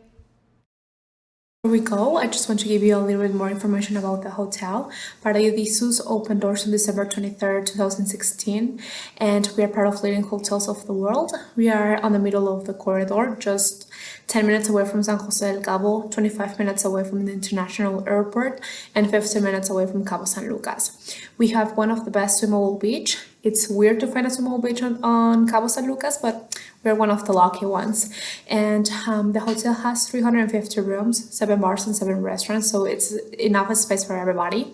Before we go, I just want to give you a little bit more information about the hotel. Paradisus opened doors on December 23rd, 2016, and we are part of leading hotels of the world. We are on the middle of the corridor, just 10 minutes away from San Jose del Cabo, 25 minutes away from the international airport, and 15 minutes away from Cabo San Lucas. We have one of the best swimmable beach. It's weird to find a swimmable beach on Cabo San Lucas, but we're one of the lucky ones. And the hotel has 350 rooms, 7 bars and 7 restaurants, so it's enough space for everybody.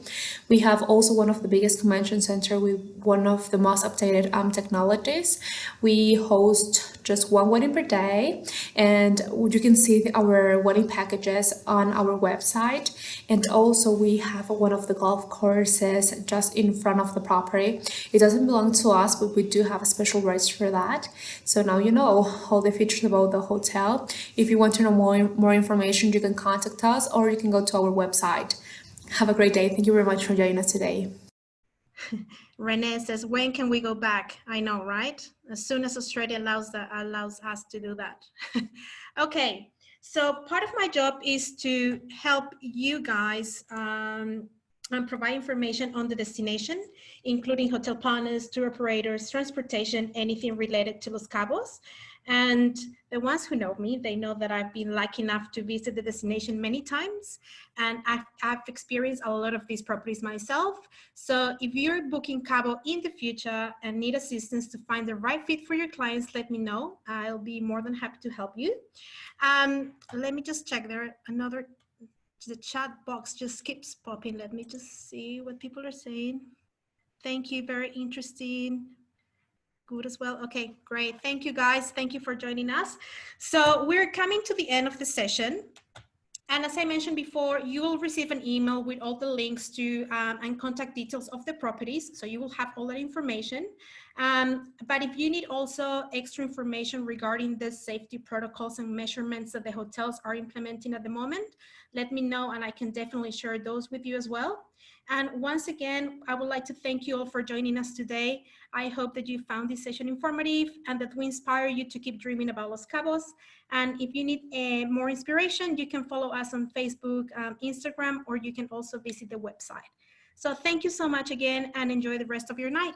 We have also one of the biggest convention center with one of the most updated technologies. We host just 1 wedding per day, And you can see our wedding packages on our website. And also we have one of the golf courses just in front of the property. It doesn't belong to us, but we do have a special rates for that. So now you know all the features about the hotel. If you want to know more information, you can contact us or you can go to our website. Have a great day. Thank you very much for joining us today. Renee says, when can we go back? I know, right? As soon as Australia allows us to do that. Okay, so part of my job is to help you guys and provide information on the destination, including hotel planners, tour operators, transportation, anything related to Los Cabos. And the ones who know me, they know that I've been lucky enough to visit the destination many times, and I've experienced a lot of these properties myself. So if you're booking Cabo in the future and need assistance to find the right fit for your clients, let me know. I'll be more than happy to help you. Let me just check there. The chat box just keeps popping. Let me just see what people are saying. Thank you, very interesting. Good as well. Okay, great. Thank you guys. Thank you for joining us. So we're coming to the end of the session. And as I mentioned before, you will receive an email with all the links to and contact details of the properties. So you will have all that information. But if you need also extra information regarding the safety protocols and measurements that the hotels are implementing at the moment, let me know and I can definitely share those with you as well. And once again, I would like to thank you all for joining us today. I hope that you found this session informative and that we inspire you to keep dreaming about Los Cabos. And if you need more inspiration, you can follow us on Facebook, Instagram, or you can also visit the website. So thank you so much again and enjoy the rest of your night.